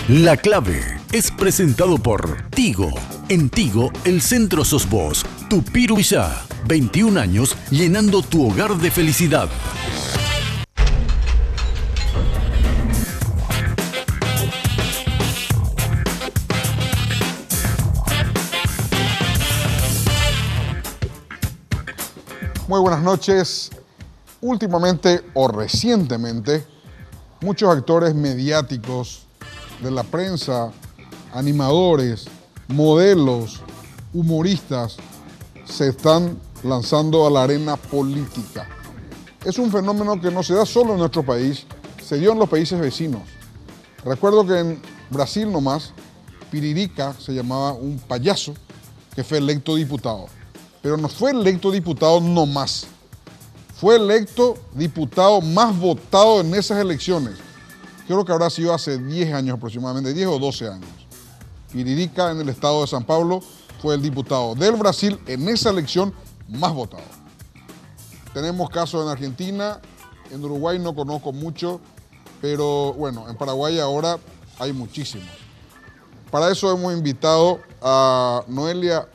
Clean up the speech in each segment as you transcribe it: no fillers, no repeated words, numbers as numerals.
La Clave es presentado por Tigo. En Tigo, el centro sos vos. Tupiru ya. 21 años llenando tu hogar de felicidad. Muy buenas noches. Últimamente o recientemente, muchos actores mediáticos de la prensa, animadores, modelos, humoristas, se están lanzando a la arena política. Es un fenómeno que no se da solo en nuestro país, se dio en los países vecinos. Recuerdo que en Brasil nomás, Piririca se llamaba un payaso que fue electo diputado. Pero no fue electo diputado nomás. Fue electo diputado más votado en esas elecciones. Creo que habrá sido hace 10 años aproximadamente, 10 o 12 años. Piririca en el estado de San Pablo fue el diputado del Brasil en esa elección más votado. Tenemos casos en Argentina, en Uruguay no conozco mucho, pero bueno, en Paraguay ahora hay muchísimos. Para eso hemos invitado a Noelia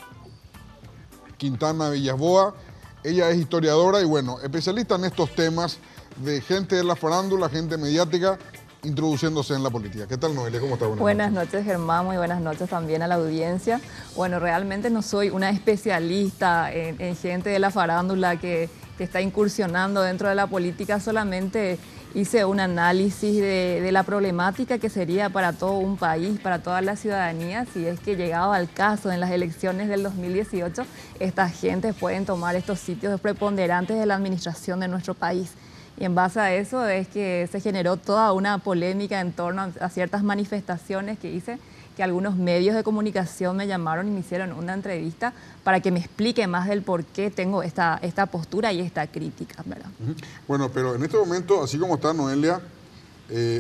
Quintana Villasboa. Ella es historiadora y bueno, especialista en estos temas de gente de la farándula, gente mediática, introduciéndose en la política. ¿Qué tal, Noelia? ¿Cómo estás? Buenas noches, Germán. Muy buenas noches también a la audiencia. Bueno, realmente no soy una especialista en gente de la farándula que está incursionando dentro de la política, solamente hice un análisis de la problemática que sería para todo un país, para toda la ciudadanía, si es que llegado al caso en las elecciones del 2018, esta gente pueden tomar estos sitios preponderantes de la administración de nuestro país. Y en base a eso es que se generó toda una polémica en torno a ciertas manifestaciones que hice, que algunos medios de comunicación me llamaron y me hicieron una entrevista para que me explique más del por qué tengo esta postura y esta crítica, ¿verdad? Bueno, pero en este momento, así como está Noelia,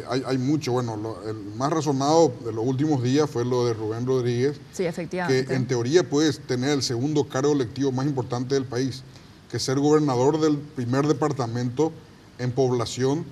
hay mucho. Bueno, el más resonado de los últimos días fue lo de Rubén Rodríguez. Sí, efectivamente. Que en teoría puede tener el segundo cargo electivo más importante del país, que ser gobernador del primer departamento en población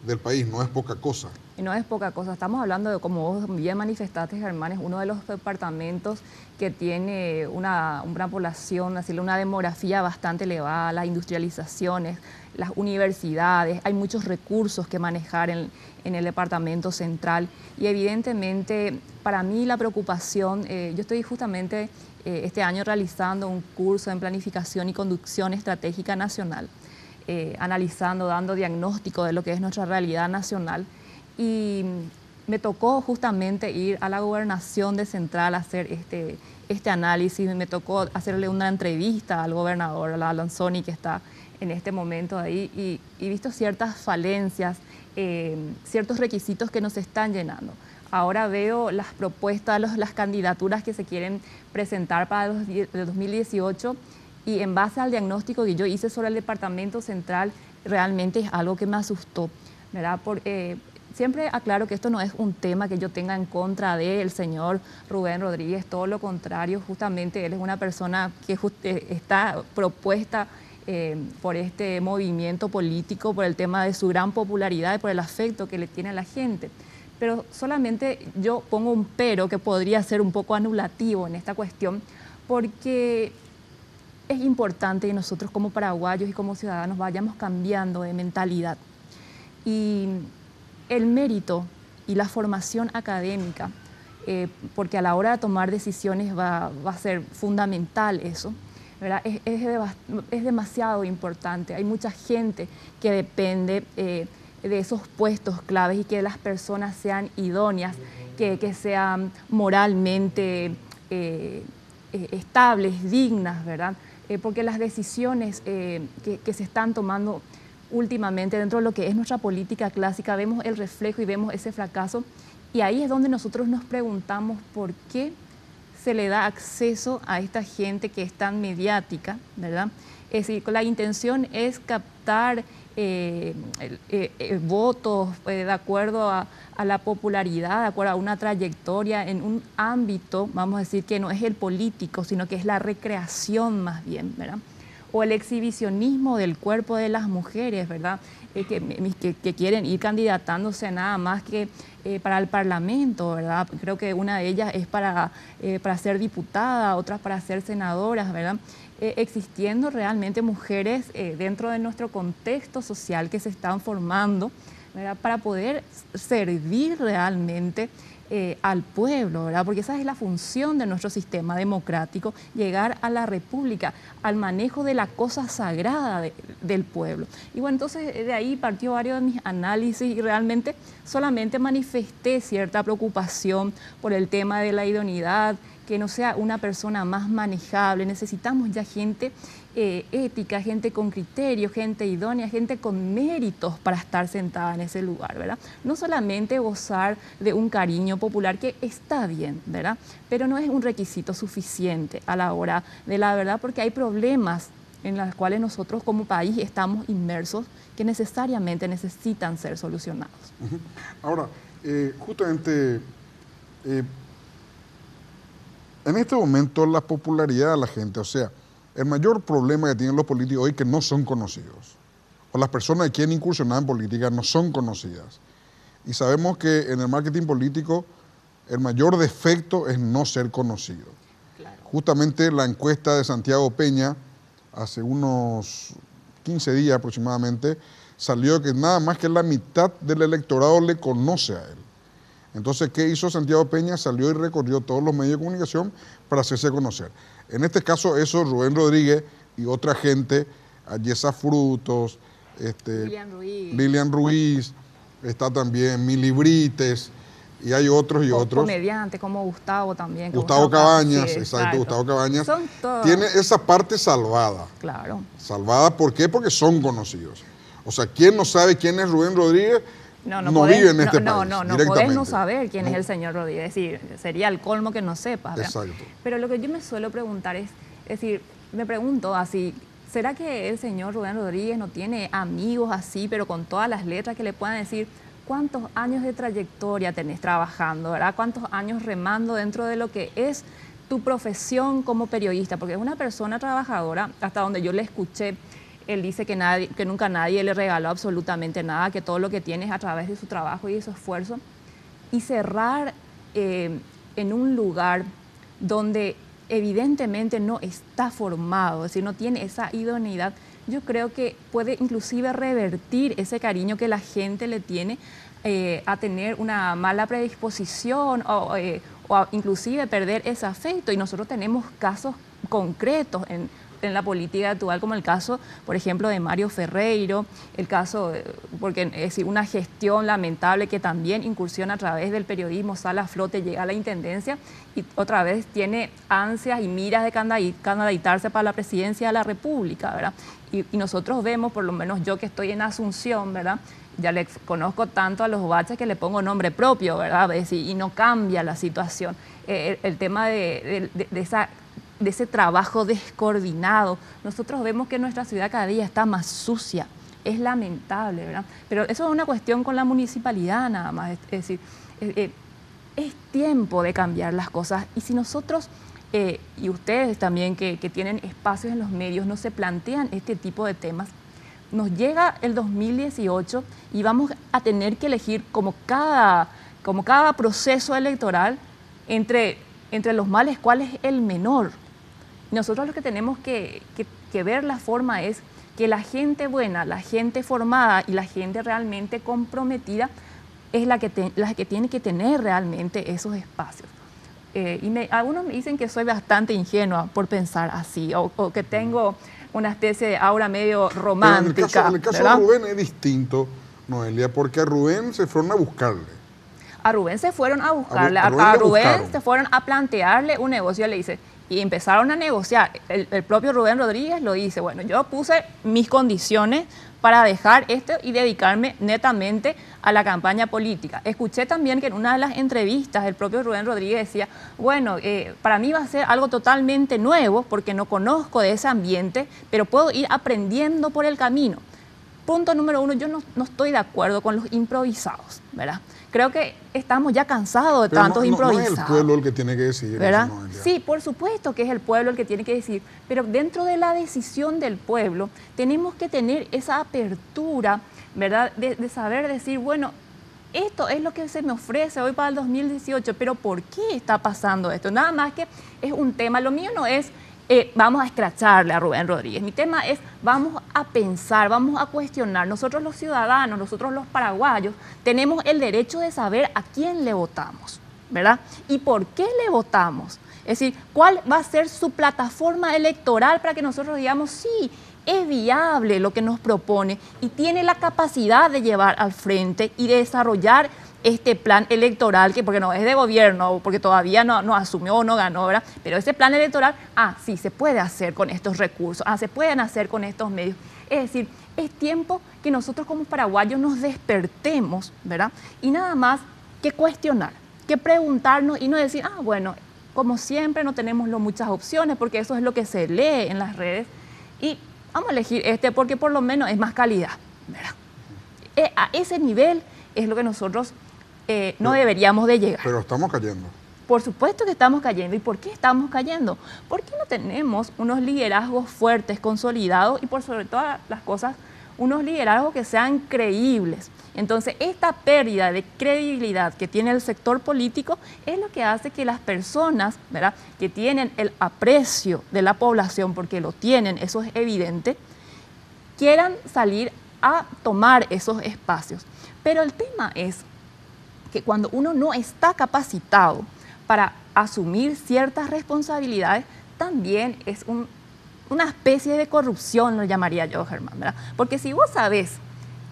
del país. No es poca cosa. Y no es poca cosa, estamos hablando de, como vos bien manifestaste, Germán, es uno de los departamentos que tiene una población, así, una demografía bastante elevada, las industrializaciones, las universidades, hay muchos recursos que manejar en el departamento central y evidentemente para mí la preocupación, yo estoy justamente este año realizando un curso en planificación y conducción estratégica nacional, analizando, dando diagnóstico de lo que es nuestra realidad nacional. Y me tocó justamente ir a la gobernación de Central a hacer este análisis. Me tocó hacerle una entrevista al gobernador, a la Lanzoni, que está en este momento ahí, y visto ciertas falencias, ciertos requisitos que nos están llenando. Ahora veo las propuestas, las candidaturas que se quieren presentar para el 2018 y en base al diagnóstico que yo hice sobre el departamento central, realmente es algo que me asustó, ¿verdad? Siempre aclaro que esto no es un tema que yo tenga en contra del señor Rubén Rodríguez, todo lo contrario, justamente él es una persona que está propuesta por este movimiento político, por el tema de su gran popularidad y por el afecto que le tiene a la gente. Pero solamente yo pongo un pero que podría ser un poco anulativo en esta cuestión, porque es importante que nosotros como paraguayos y como ciudadanos vayamos cambiando de mentalidad. Y el mérito y la formación académica, porque a la hora de tomar decisiones va a ser fundamental eso, ¿verdad? Es demasiado importante. Hay mucha gente que depende de esos puestos claves y que las personas sean idóneas, que sean moralmente estables, dignas, ¿verdad? Porque las decisiones que se están tomando últimamente dentro de lo que es nuestra política clásica, vemos el reflejo y vemos ese fracaso y ahí es donde nosotros nos preguntamos por qué se le da acceso a esta gente que es tan mediática, ¿verdad? Es decir, la intención es captar votos de acuerdo a la popularidad, de acuerdo a una trayectoria en un ámbito, vamos a decir, que no es el político, sino que es la recreación más bien, ¿verdad? O el exhibicionismo del cuerpo de las mujeres, ¿verdad? que quieren ir candidatándose nada más que para el Parlamento, ¿verdad? Creo que una de ellas es para ser diputada, otras para ser senadoras, ¿verdad? Existiendo realmente mujeres dentro de nuestro contexto social que se están formando, ¿verdad? Para poder servir realmente al pueblo, ¿verdad? Porque esa es la función de nuestro sistema democrático, llegar a la república, al manejo de la cosa sagrada del pueblo. Y bueno, entonces de ahí partió varios de mis análisis y realmente solamente manifesté cierta preocupación por el tema de la idoneidad, que no sea una persona más manejable. Necesitamos ya gente ética, gente con criterio, gente idónea, gente con méritos para estar sentada en ese lugar, ¿verdad? No solamente gozar de un cariño popular, que está bien, ¿verdad? Pero no es un requisito suficiente a la hora de la verdad, porque hay problemas en los cuales nosotros como país estamos inmersos que necesariamente necesitan ser solucionados. Ahora, justamente... en este momento la popularidad de la gente, o sea, el mayor problema que tienen los políticos hoy es que no son conocidos. O las personas que quieren incursionar en política no son conocidas. Y sabemos que en el marketing político el mayor defecto es no ser conocido. Claro. Justamente la encuesta de Santiago Peña, hace unos 15 días aproximadamente, salió que nada más que la mitad del electorado le conoce a él. Entonces, ¿qué hizo Santiago Peña? Salió y recorrió todos los medios de comunicación para hacerse conocer. En este caso, eso Rubén Rodríguez y otra gente, Yesa Frutos, Lilian Ruiz, está también Mili Brites, y hay otros y otros. Comediantes como Gustavo también. Gustavo Cabañas, sí, exacto, Gustavo Cabañas. Tiene esa parte salvada. Claro. Salvada, ¿por qué? Porque son conocidos. O sea, ¿quién no sabe quién es Rubén Rodríguez? No vive en este país. No podés no saber quién es el señor Rodríguez. Es decir, sería el colmo que no sepas, ¿verdad? Exacto. Pero lo que yo me suelo preguntar es decir, me pregunto así, ¿será que el señor Rubén Rodríguez no tiene amigos así, pero con todas las letras que le puedan decir cuántos años de trayectoria tenés trabajando, ¿verdad? Cuántos años remando dentro de lo que es tu profesión como periodista? Porque es una persona trabajadora, hasta donde yo le escuché. Él dice que nunca nadie le regaló absolutamente nada, que todo lo que tiene es a través de su trabajo y de su esfuerzo. Y cerrar en un lugar donde evidentemente no está formado, es decir, no tiene esa idoneidad, yo creo que puede inclusive revertir ese cariño que la gente le tiene a tener una mala predisposición o inclusive perder ese afecto. Y nosotros tenemos casos concretos en la política actual, como el caso, por ejemplo, de Mario Ferreiro, el caso, porque es decir, una gestión lamentable que también incursiona a través del periodismo, sale a flote, llega a la intendencia y otra vez tiene ansias y miras de candidatarse para la presidencia de la República, ¿verdad? Y nosotros vemos, por lo menos yo que estoy en Asunción, ¿verdad? Ya le conozco tanto a los baches que le pongo nombre propio, ¿verdad? Es decir, y no cambia la situación. El tema de ese trabajo descoordinado. Nosotros vemos que nuestra ciudad cada día está más sucia. Es lamentable, ¿verdad? Pero eso es una cuestión con la municipalidad nada más. Es decir, es tiempo de cambiar las cosas. Y si nosotros, y ustedes también que tienen espacios en los medios, no se plantean este tipo de temas, nos llega el 2018 y vamos a tener que elegir como cada proceso electoral entre los males cuál es el menor. Nosotros lo que tenemos que ver la forma es que la gente buena, la gente formada y la gente realmente comprometida es la que tiene que tener realmente esos espacios. Algunos me dicen que soy bastante ingenua por pensar así o que tengo una especie de aura medio romántica. En el caso de Rubén es distinto, Noelia, porque a Rubén se fueron a buscarle. A Rubén se fueron a buscarle, a Rubén se fueron a plantearle un negocio, le dice, y empezaron a negociar. El propio Rubén Rodríguez lo dice, bueno, yo puse mis condiciones para dejar esto y dedicarme netamente a la campaña política. Escuché también que en una de las entrevistas el propio Rubén Rodríguez decía, bueno, para mí va a ser algo totalmente nuevo porque no conozco de ese ambiente, pero puedo ir aprendiendo por el camino. Punto número uno, yo no estoy de acuerdo con los improvisados, ¿verdad? Creo que estamos ya cansados de tantos improvisados. No es el pueblo el que tiene que decidir, ¿verdad? Sí, por supuesto que es el pueblo el que tiene que decidir, pero dentro de la decisión del pueblo tenemos que tener esa apertura ¿verdad? De saber decir, bueno, esto es lo que se me ofrece hoy para el 2018, pero ¿por qué está pasando esto? Nada más que es un tema, lo mío no es vamos a escracharle a Rubén Rodríguez, mi tema es vamos a pensar, vamos a cuestionar. Nosotros los ciudadanos, nosotros los paraguayos, tenemos el derecho de saber a quién le votamos, ¿verdad? Y por qué le votamos. Es decir, ¿cuál va a ser su plataforma electoral para que nosotros digamos, sí, es viable lo que nos propone y tiene la capacidad de llevar al frente y de desarrollar este plan electoral, que porque no es de gobierno, porque todavía no asumió o no ganó, ¿verdad? Pero ese plan electoral, sí, se puede hacer con estos recursos, se pueden hacer con estos medios. Es decir, es tiempo que nosotros como paraguayos nos despertemos, ¿verdad? Y nada más que cuestionar, que preguntarnos y no decir, bueno, como siempre no tenemos muchas opciones, porque eso es lo que se lee en las redes, y vamos a elegir este porque por lo menos es más calidad, ¿verdad? A ese nivel es lo que nosotros no deberíamos de llegar. Pero estamos cayendo. Por supuesto que estamos cayendo. ¿Y por qué estamos cayendo? Porque no tenemos unos liderazgos fuertes, consolidados y por sobre todas las cosas, unos liderazgos que sean creíbles. Entonces, esta pérdida de credibilidad que tiene el sector político es lo que hace que las personas, ¿verdad?, que tienen el aprecio de la población, porque lo tienen, eso es evidente, quieran salir a tomar esos espacios. Pero el tema es que cuando uno no está capacitado para asumir ciertas responsabilidades, también es una especie de corrupción, lo llamaría yo, Germán, ¿verdad? Porque si vos sabés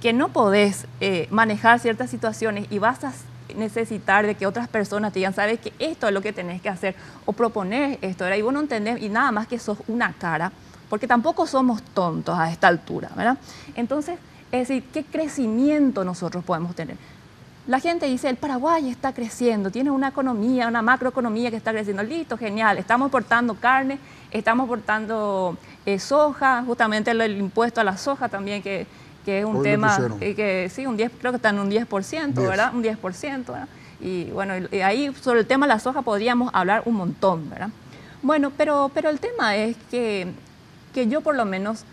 que no podés manejar ciertas situaciones y vas a necesitar de que otras personas te digan, sabes que esto es lo que tenés que hacer, o proponer esto, ¿verdad? Y vos no entendés, y nada más que sos una cara, porque tampoco somos tontos a esta altura, ¿verdad? Entonces, es decir, ¿qué crecimiento nosotros podemos tener? La gente dice, el Paraguay está creciendo, tiene una economía, una macroeconomía que está creciendo. Listo, genial, estamos exportando carne, estamos exportando soja, justamente el impuesto a la soja también, que es un tema, que sí, creo que está en un 10%, ¿verdad? Un 10%, ¿verdad? Y bueno, y ahí sobre el tema de la soja podríamos hablar un montón, ¿verdad? Bueno, pero el tema es que yo por lo menos,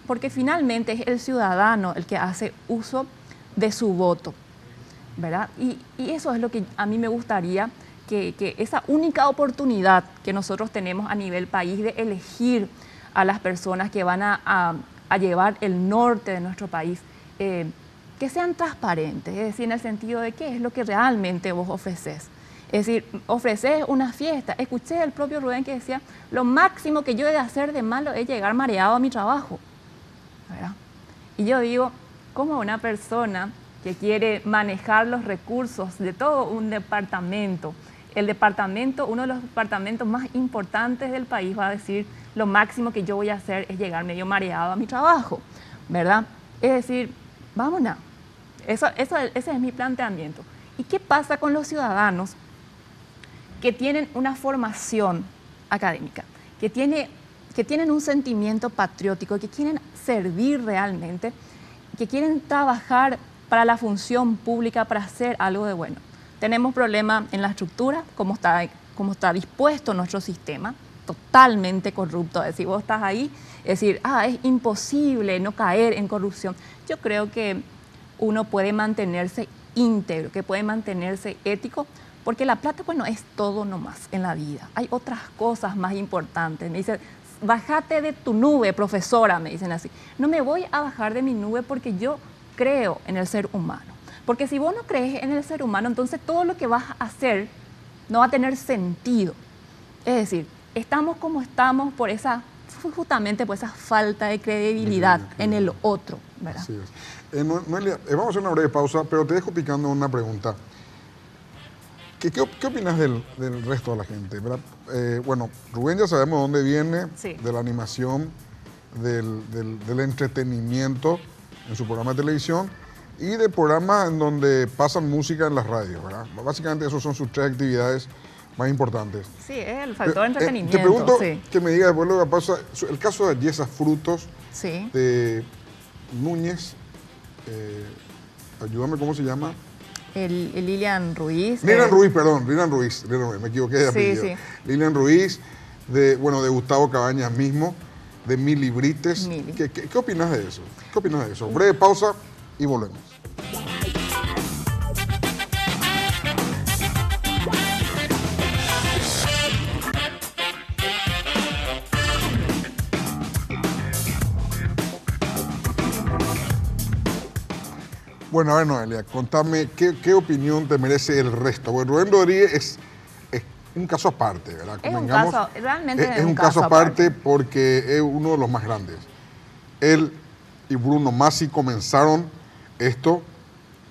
porque finalmente es el ciudadano el que hace uso de su voto, ¿verdad? Y eso es lo que a mí me gustaría, que esa única oportunidad que nosotros tenemos a nivel país de elegir a las personas que van a llevar el norte de nuestro país, que sean transparentes, es decir, en el sentido de qué es lo que realmente vos ofreces. Es decir, ofreces una fiesta. Escuché al propio Rubén que decía, lo máximo que yo he de hacer de malo es llegar mareado a mi trabajo, ¿verdad? Y yo digo, ¿cómo una persona que quiere manejar los recursos de todo un departamento, uno de los departamentos más importantes del país, va a decir, lo máximo que yo voy a hacer es llegar medio mareado a mi trabajo, ¿verdad? Es decir, vámonos. Ese es mi planteamiento. ¿Y qué pasa con los ciudadanos que tienen una formación académica, que tienen un sentimiento patriótico, que quieren servir realmente, que quieren trabajar para la función pública, para hacer algo de bueno? Tenemos problemas en la estructura, cómo está dispuesto nuestro sistema, totalmente corrupto. Es decir, vos estás ahí, es decir, es imposible no caer en corrupción. Yo creo que uno puede mantenerse íntegro, que puede mantenerse ético, porque la plata, bueno, es todo nomás en la vida. Hay otras cosas más importantes. Me dicen, bájate de tu nube, profesora, me dicen así. No me voy a bajar de mi nube porque yo creo en el ser humano. Porque si vos no crees en el ser humano, entonces todo lo que vas a hacer no va a tener sentido. Es decir, estamos como estamos justamente por esa falta de credibilidad en el otro, ¿verdad? Así es. Noelia, vamos a hacer una breve pausa, pero te dejo picando una pregunta. ¿Qué opinas del resto de la gente? Bueno, Rubén ya sabemos de dónde viene, sí, de la animación, del entretenimiento en su programa de televisión y de programas en donde pasan música en las radios, ¿verdad? Básicamente esas son sus tres actividades más importantes. Sí, es el factor de entretenimiento. Te pregunto, sí, que me digas después lo que pasa, el caso de Yesa Frutos, sí, de Núñez, ayúdame, ¿cómo se llama? Lilian Ruiz. Lilian Ruiz, me equivoqué de apellido. Sí. Lilian Ruiz, de Gustavo Cabañas mismo. de Mili Brites. Mili. ¿Qué opinas de eso? ¿Qué opinas de eso? Breve pausa y volvemos. Bueno, a ver, Noelia, contame, ¿qué opinión te merece el resto? Bueno, Rubén Rodríguez es un caso aparte, ¿verdad? Realmente es un caso aparte porque es uno de los más grandes. Él y Bruno Masi comenzaron esto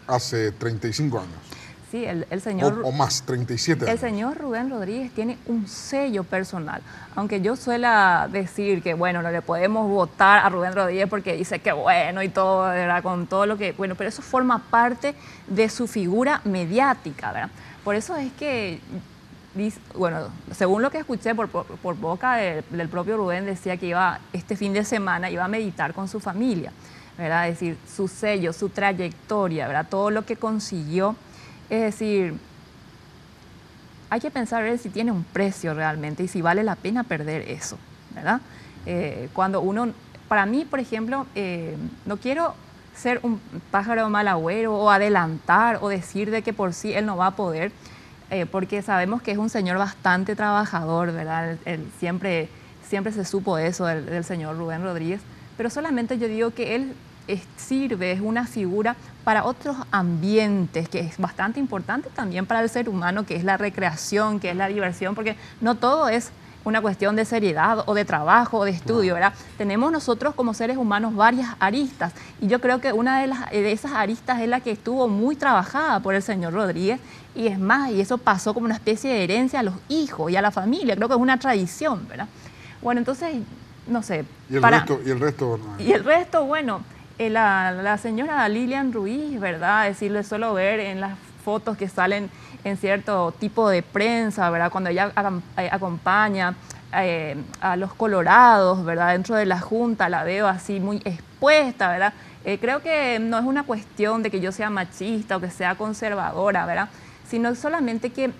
hace 35 años. Sí, el señor... O más, 37 años. El señor Rubén Rodríguez tiene un sello personal. Aunque yo suela decir que, bueno, no le podemos votar a Rubén Rodríguez porque dice que bueno y todo, ¿verdad? Con todo lo que... Bueno, pero eso forma parte de su figura mediática, ¿verdad? Por eso es que, bueno, según lo que escuché por boca del propio Rubén, decía que este fin de semana iba a meditar con su familia, ¿verdad? Es decir, su sello, su trayectoria, ¿verdad? Todo lo que consiguió. Es decir, hay que pensar si tiene un precio realmente y si vale la pena perder eso, ¿verdad? Cuando uno, para mí, por ejemplo, no quiero ser un pájaro mal agüero o adelantar o decir de que por sí él no va a poder, porque sabemos que es un señor bastante trabajador, ¿verdad? Él siempre se supo eso del señor Rubén Rodríguez, pero solamente yo digo que él sirve, es una figura para otros ambientes, que es bastante importante también para el ser humano, que es la recreación, que es la diversión, porque no todo es una cuestión de seriedad o de trabajo o de estudio, ¿verdad? Tenemos nosotros como seres humanos varias aristas y yo creo que una de esas aristas es la que estuvo muy trabajada por el señor Rodríguez y es más, y eso pasó como una especie de herencia a los hijos y a la familia, creo que es una tradición, ¿verdad? Bueno, entonces, no sé. ¿Y el resto? Y el resto, bueno... La señora Lilian Ruiz, ¿verdad? Decirle, suelo ver en las fotos que salen en cierto tipo de prensa, ¿verdad? Cuando ella acompaña a los colorados, ¿verdad? Dentro de la Junta la veo así muy expuesta, ¿verdad? Creo que no es una cuestión de que yo sea machista o que sea conservadora, ¿verdad? Sino solamente que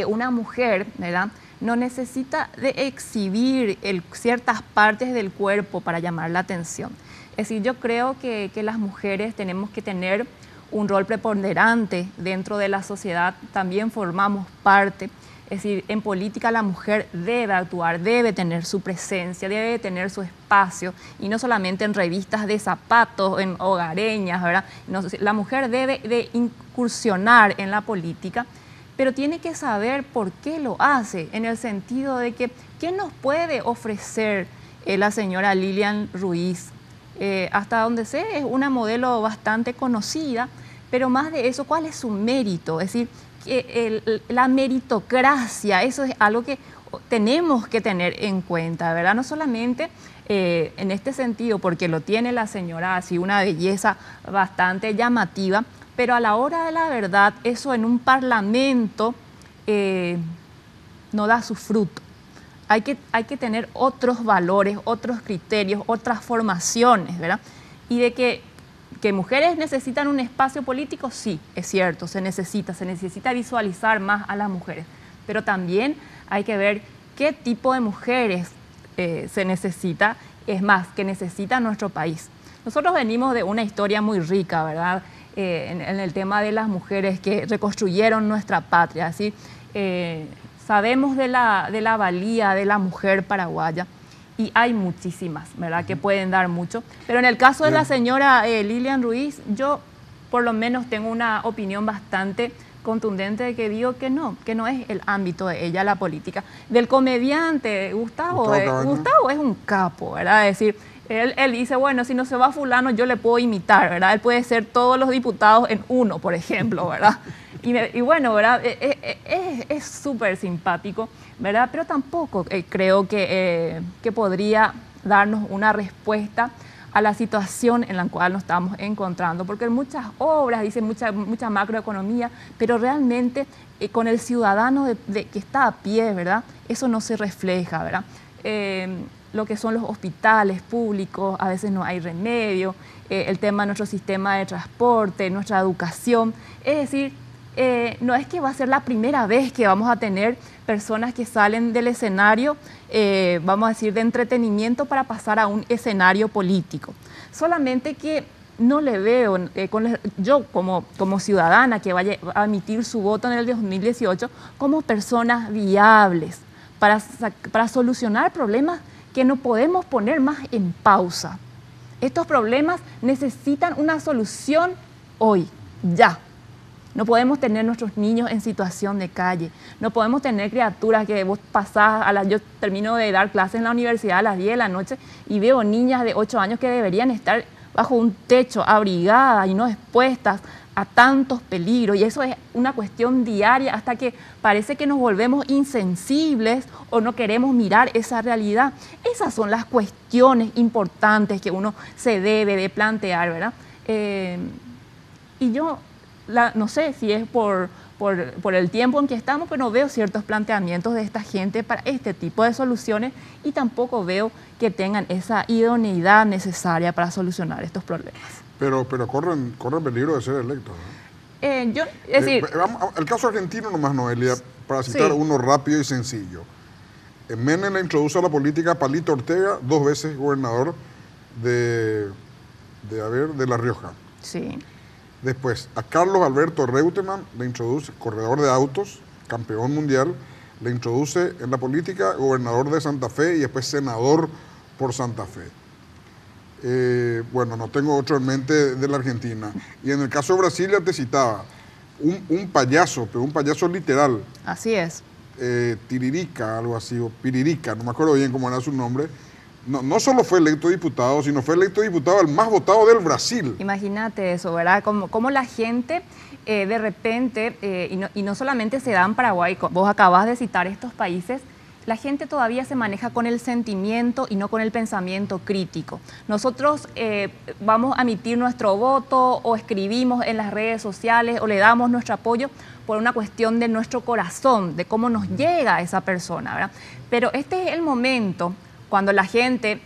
una mujer, ¿verdad? No necesita de exhibir ciertas partes del cuerpo para llamar la atención. Es decir, yo creo que las mujeres tenemos que tener un rol preponderante dentro de la sociedad, también formamos parte. Es decir, en política la mujer debe actuar, debe tener su presencia, debe tener su espacio, y no solamente en revistas de zapatos, en hogareñas, ¿verdad? No, la mujer debe de incursionar en la política, pero tiene que saber por qué lo hace, en el sentido de que, ¿qué nos puede ofrecer la señora Lilian Ruiz? Hasta donde sé, es una modelo bastante conocida, pero más de eso, ¿cuál es su mérito? Es decir, la meritocracia, eso es algo que tenemos que tener en cuenta, ¿verdad? No solamente en este sentido, porque lo tiene la señora así, una belleza bastante llamativa, pero a la hora de la verdad, eso en un parlamento no da su fruto. Hay que tener otros valores, otros criterios, otras formaciones, ¿verdad? Y de que mujeres necesitan un espacio político, sí, es cierto, se necesita visualizar más a las mujeres, pero también hay que ver qué tipo de mujeres se necesita, es más, que necesita nuestro país. Nosotros venimos de una historia muy rica, ¿verdad? En el tema de las mujeres que reconstruyeron nuestra patria, ¿sí? Sabemos de la valía de la mujer paraguaya y hay muchísimas, ¿verdad?, que pueden dar mucho. Pero en el caso de la señora Lilian Ruiz, yo por lo menos tengo una opinión bastante contundente de que digo que no es el ámbito de ella la política. Del comediante Gustavo es un capo, ¿verdad? Es decir, él dice, bueno, si no se va fulano, yo le puedo imitar, ¿verdad? Él puede ser todos los diputados en uno, por ejemplo, ¿verdad? Y bueno, ¿verdad? Es súper simpático, ¿verdad? Pero tampoco creo que podría darnos una respuesta a la situación en la cual nos estamos encontrando, porque en muchas obras dice mucha macroeconomía, pero realmente con el ciudadano que está a pie, ¿verdad? Eso no se refleja, ¿verdad? Lo que son los hospitales públicos, a veces no hay remedio, el tema de nuestro sistema de transporte, nuestra educación, es decir, no es que va a ser la primera vez que vamos a tener personas que salen del escenario, vamos a decir, de entretenimiento para pasar a un escenario político. Solamente que no le veo, yo como ciudadana que vaya a emitir su voto en el 2018, como personas viables para solucionar problemas que no podemos poner más en pausa. Estos problemas necesitan una solución hoy, ya. No podemos tener nuestros niños en situación de calle. No podemos tener criaturas que vos pasás yo termino de dar clases en la universidad a las 10 de la noche y veo niñas de 8 años que deberían estar bajo un techo, abrigadas y no expuestas a tantos peligros. Y eso es una cuestión diaria hasta que parece que nos volvemos insensibles o no queremos mirar esa realidad. Esas son las cuestiones importantes que uno se debe de plantear, ¿verdad? Y yo no sé si es por el tiempo en que estamos, pero no veo ciertos planteamientos de esta gente para este tipo de soluciones y tampoco veo que tengan esa idoneidad necesaria para solucionar estos problemas. Pero corren peligro de ser electos, ¿no? Es decir, el caso argentino nomás, Noelia, para citar uno rápido y sencillo. Menem le introduce a la política a Palito Ortega, 2 veces gobernador de La Rioja. Sí. Después, a Carlos Alberto Reutemann le introduce, corredor de autos, campeón mundial, le introduce en la política gobernador de Santa Fe y después senador por Santa Fe. Bueno, no tengo otro en mente de la Argentina. Y en el caso de Brasil ya te citaba, un payaso, pero un payaso literal. Así es. Tiririca, algo así, o Piririca, no me acuerdo bien cómo era su nombre. No solo fue electo diputado, sino fue electo diputado el más votado del Brasil. Imagínate eso, ¿verdad? Como la gente de repente, y no solamente se da en Paraguay, vos acabas de citar estos países, la gente todavía se maneja con el sentimiento y no con el pensamiento crítico. Nosotros vamos a emitir nuestro voto o escribimos en las redes sociales o le damos nuestro apoyo por una cuestión de nuestro corazón, de cómo nos llega a esa persona, ¿verdad? Pero este es el momento cuando la gente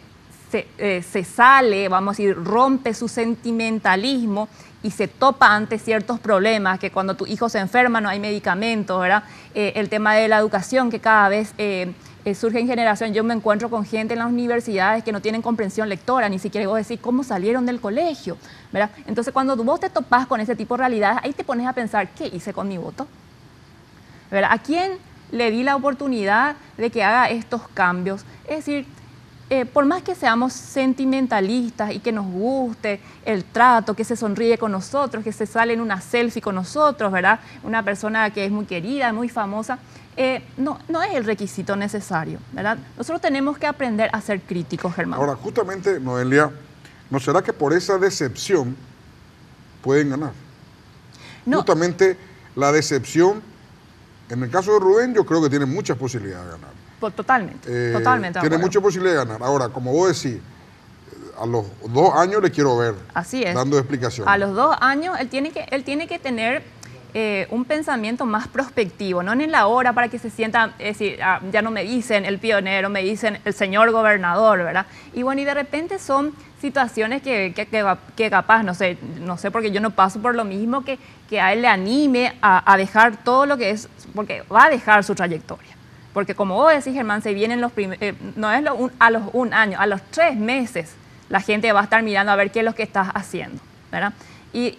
se sale, vamos a decir, rompe su sentimentalismo y se topa ante ciertos problemas, que cuando tu hijo se enferma no hay medicamentos, ¿verdad? El tema de la educación que cada vez surge en generación. Yo me encuentro con gente en las universidades que no tienen comprensión lectora, ni siquiera vos decís cómo salieron del colegio, ¿verdad? Entonces cuando vos te topás con ese tipo de realidades, ahí te pones a pensar, ¿qué hice con mi voto? ¿Verdad? ¿A quién le di la oportunidad de que haga estos cambios? Es decir, por más que seamos sentimentalistas y que nos guste el trato, que se sonríe con nosotros, que se sale en una selfie con nosotros, ¿verdad? Una persona que es muy querida, muy famosa, no es el requisito necesario, ¿verdad? Nosotros tenemos que aprender a ser críticos, Germán. Ahora, justamente, Noelia, ¿no será que por esa decepción pueden ganar? No. Justamente la decepción, en el caso de Rubén, yo creo que tiene muchas posibilidades de ganar. Totalmente. Tiene mucha posibilidad de ganar. Ahora, como vos decís, a los 2 años le quiero ver. Así es. Dando explicaciones. A los 2 años él tiene que tener un pensamiento más prospectivo, no en el ahora para que se sienta, es decir, ya no me dicen el pionero, me dicen el señor gobernador, ¿verdad? Y bueno, y de repente son situaciones que capaz, no sé, porque yo no paso por lo mismo, que a él le anime a dejar todo lo que es, porque va a dejar su trayectoria. Porque como vos decís, Germán, se vienen no es a los 1 año, a los 3 meses la gente va a estar mirando a ver qué es lo que estás haciendo, ¿verdad? Y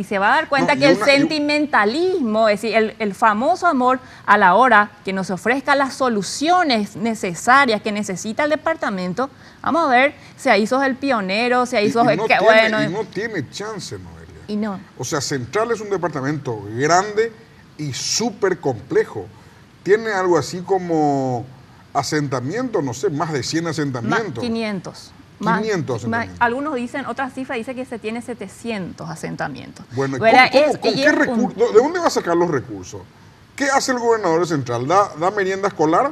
se va a dar cuenta que el sentimentalismo, es decir, el famoso amor a la hora que nos ofrezca las soluciones necesarias que necesita el departamento, vamos a ver si ahí sos el pionero, si ahí sos el que bueno. Y no tiene chance, Noelia. Y no. O sea, Central es un departamento grande y súper complejo. Tiene algo así como asentamientos, no sé, más de 100 asentamientos. 500. 500 asentamientos. Algunos dicen, otra cifra dice que se tiene 700 asentamientos. Bueno, ¿de dónde va a sacar los recursos? ¿Qué hace el gobernador central? ¿Da merienda escolar?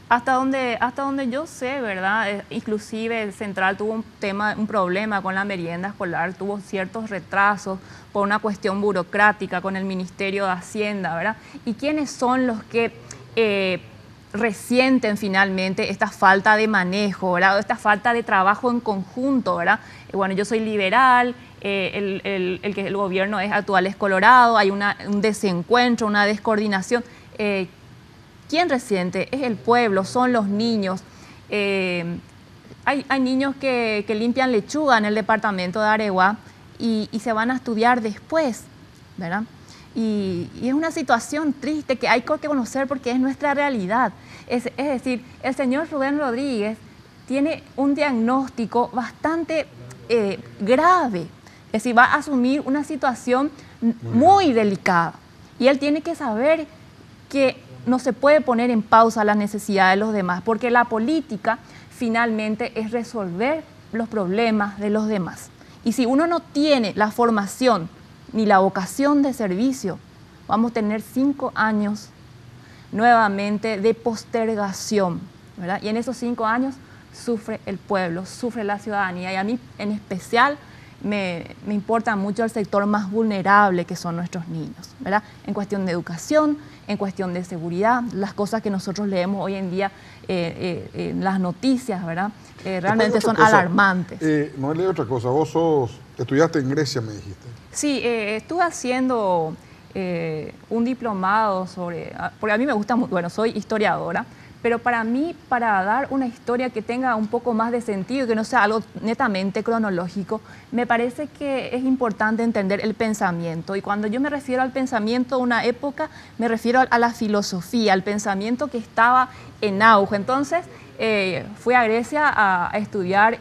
Hasta donde yo sé, ¿verdad? Inclusive el Central tuvo un problema con la merienda escolar, tuvo ciertos retrasos por una cuestión burocrática con el Ministerio de Hacienda, ¿verdad? ¿Y quiénes son los que resienten finalmente esta falta de manejo, ¿verdad? Esta falta de trabajo en conjunto, ¿verdad? Bueno, yo soy liberal, el gobierno actual es colorado, hay un desencuentro, una descoordinación. ¿Quién resiente? Es el pueblo, son los niños. Hay niños que limpian lechuga en el departamento de Areguá y se van a estudiar después, ¿verdad? Y es una situación triste que hay que conocer porque es nuestra realidad. Es decir, el señor Rubén Rodríguez tiene un diagnóstico bastante grave. Es decir, va a asumir una situación muy delicada. Y él tiene que saber que no se puede poner en pausa las necesidades de los demás, porque la política finalmente es resolver los problemas de los demás. Y si uno no tiene la formación ni la vocación de servicio, vamos a tener 5 años nuevamente de postergación, ¿verdad? Y en esos 5 años sufre el pueblo, sufre la ciudadanía, y a mí en especial me importa mucho el sector más vulnerable, que son nuestros niños, ¿verdad? En cuestión de educación, en cuestión de seguridad, las cosas que nosotros leemos hoy en día en las noticias, ¿verdad? Realmente son alarmantes. No leí otra cosa, vos estudiaste en Grecia, me dijiste. Sí, estuve haciendo un diplomado porque a mí me gusta mucho, bueno, soy historiadora, pero para mí, para dar una historia que tenga un poco más de sentido y que no sea algo netamente cronológico, me parece que es importante entender el pensamiento. Y cuando yo me refiero al pensamiento de una época, me refiero a la filosofía, al pensamiento que estaba en auge. Entonces, fui a Grecia a estudiar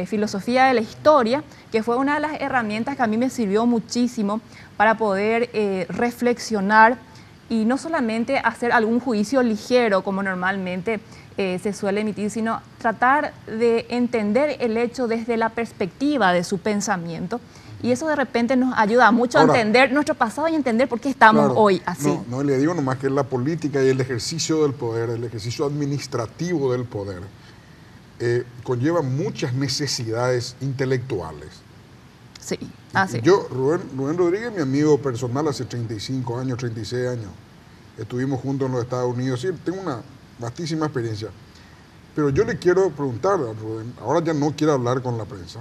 filosofía de la historia, que fue una de las herramientas que a mí me sirvió muchísimo para poder reflexionar y no solamente hacer algún juicio ligero como normalmente se suele emitir, sino tratar de entender el hecho desde la perspectiva de su pensamiento. Y eso de repente nos ayuda mucho a entender nuestro pasado y entender por qué estamos hoy así. No le digo nomás que la política y el ejercicio del poder, el ejercicio administrativo del poder, conlleva muchas necesidades intelectuales. Sí, así. Yo, Rubén Rodríguez, mi amigo personal hace 35 años, 36 años. Estuvimos juntos en los Estados Unidos. Sí, tengo una vastísima experiencia. Pero yo le quiero preguntar a Rubén, ahora ya no quiere hablar con la prensa.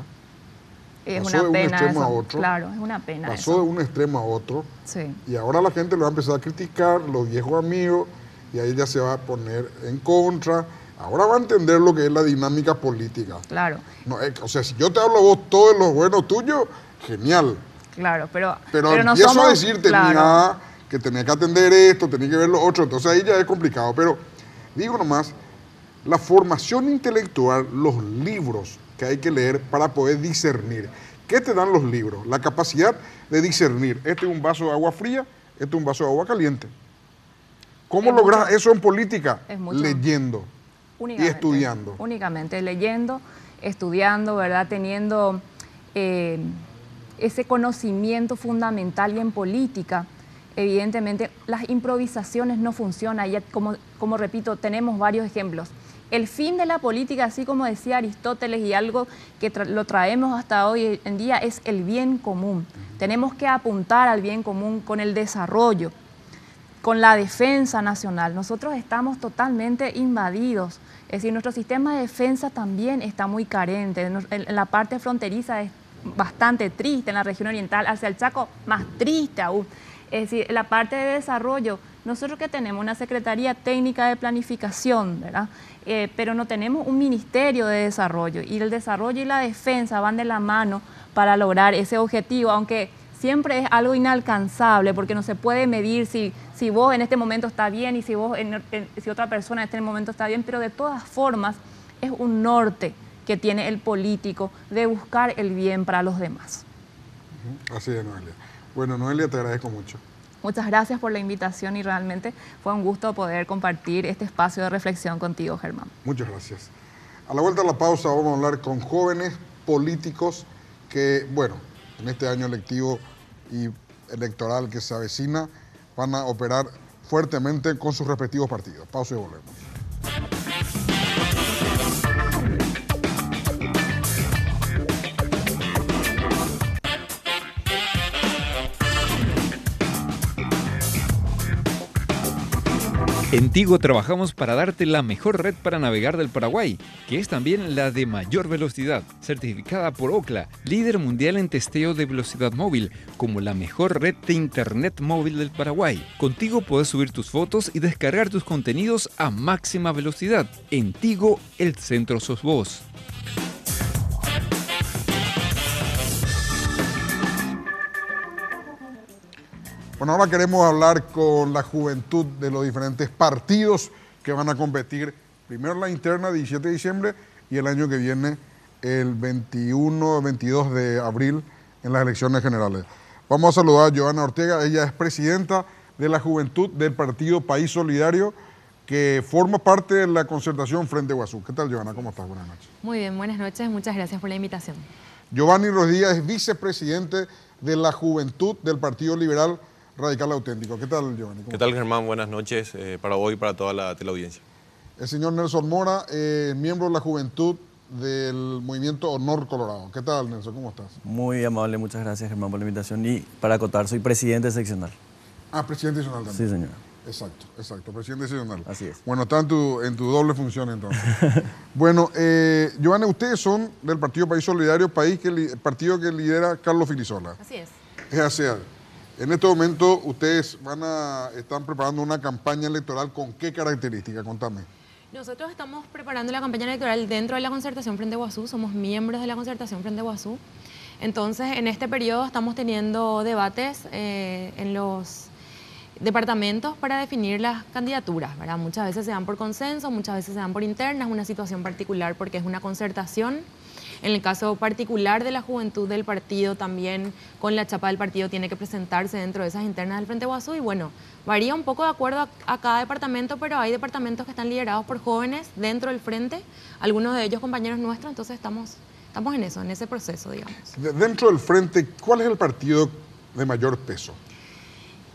Es pasó una pena de un extremo eso. a otro. Claro, es una pena pasó eso. de un extremo a otro. Sí. Y ahora la gente lo va a empezar a criticar, los viejos amigos, y ahí ya se va a poner en contra. Ahora va a entender lo que es la dinámica política. Claro. No, o sea, si yo te hablo a vos todo lo bueno tuyo, genial. Claro, pero no empiezo a decirte, mira, que tenía que atender esto, tenía que ver lo otro, entonces ahí ya es complicado. Pero digo nomás, la formación intelectual, los libros que hay que leer para poder discernir. ¿Qué te dan los libros? La capacidad de discernir. Este es un vaso de agua fría, este es un vaso de agua caliente. ¿Cómo logras eso en política? Leyendo y estudiando. Únicamente leyendo, estudiando, ¿verdad? Teniendo ese conocimiento fundamental. Y en política, evidentemente, las improvisaciones no funcionan. Ya, como repito, tenemos varios ejemplos. El fin de la política, así como decía Aristóteles, y algo que lo traemos hasta hoy en día, es el bien común. Tenemos que apuntar al bien común con el desarrollo, con la defensa nacional. Nosotros estamos totalmente invadidos. Es decir, nuestro sistema de defensa también está muy carente. En la parte fronteriza es bastante triste, en la región oriental, hacia el Chaco, más triste aún. Es decir, en la parte de desarrollo, nosotros que tenemos una Secretaría Técnica de Planificación, ¿verdad? Pero no tenemos un Ministerio de Desarrollo, y el desarrollo y la defensa van de la mano para lograr ese objetivo, aunque siempre es algo inalcanzable, porque no se puede medir si vos en este momento está bien y si otra persona en este momento está bien, pero de todas formas es un norte que tiene el político de buscar el bien para los demás. Así es, Noelia. Bueno, Noelia, te agradezco mucho. Muchas gracias por la invitación y realmente fue un gusto poder compartir este espacio de reflexión contigo, Germán. Muchas gracias. A la vuelta de la pausa vamos a hablar con jóvenes políticos que, bueno, en este año electivo y electoral que se avecina, van a operar fuertemente con sus respectivos partidos. Pausa y volvemos. En Tigo trabajamos para darte la mejor red para navegar del Paraguay, que es también la de mayor velocidad, certificada por Ookla, líder mundial en testeo de velocidad móvil, como la mejor red de internet móvil del Paraguay. Contigo puedes subir tus fotos y descargar tus contenidos a máxima velocidad. En Tigo, el centro sos vos. Bueno, ahora queremos hablar con la juventud de los diferentes partidos que van a competir. Primero la interna, 17 de diciembre, y el año que viene, el 21-22 de abril, en las elecciones generales. Vamos a saludar a Johanna Ortega. Ella es presidenta de la juventud del partido País Solidario, que forma parte de la concertación Frente Guazú. ¿Qué tal, Johanna? ¿Cómo estás? Buenas noches. Muy bien, buenas noches. Muchas gracias por la invitación. Giovanni Rodríguez es vicepresidente de la juventud del Partido Liberal Radical Auténtico. ¿Qué tal, Giovanni? ¿Qué tal, Germán? Buenas noches para vos y para toda la teleaudiencia. El señor Nelson Mora, miembro de la juventud del movimiento Honor Colorado. ¿Qué tal, Nelson? ¿Cómo estás? Muy amable, muchas gracias, Germán, por la invitación. Y para acotar, soy presidente seccional. Ah, presidente seccional también. Sí, señor. Exacto, presidente seccional. Así es. Bueno, está en tu doble función entonces. Bueno, Giovanni, ustedes son del Partido País Solidario, partido que lidera Carlos Filisola. Así es. Es así. En este momento ustedes están preparando una campaña electoral. ¿Con qué característica? Contame. Nosotros estamos preparando la campaña electoral dentro de la concertación Frente Guazú. Somos miembros de la concertación Frente Guazú. Entonces, en este periodo estamos teniendo debates en los departamentos para definir las candidaturas, ¿verdad? Muchas veces se dan por consenso, muchas veces se dan por internas, una situación particular porque es una concertación. En el caso particular de la juventud del partido, también con la chapa del partido tiene que presentarse dentro de esas internas del Frente Guazú. Y bueno, varía un poco de acuerdo a cada departamento, pero hay departamentos que están liderados por jóvenes dentro del Frente, algunos de ellos compañeros nuestros, entonces estamos en eso, en ese proceso, digamos. Dentro del Frente, ¿cuál es el partido de mayor peso?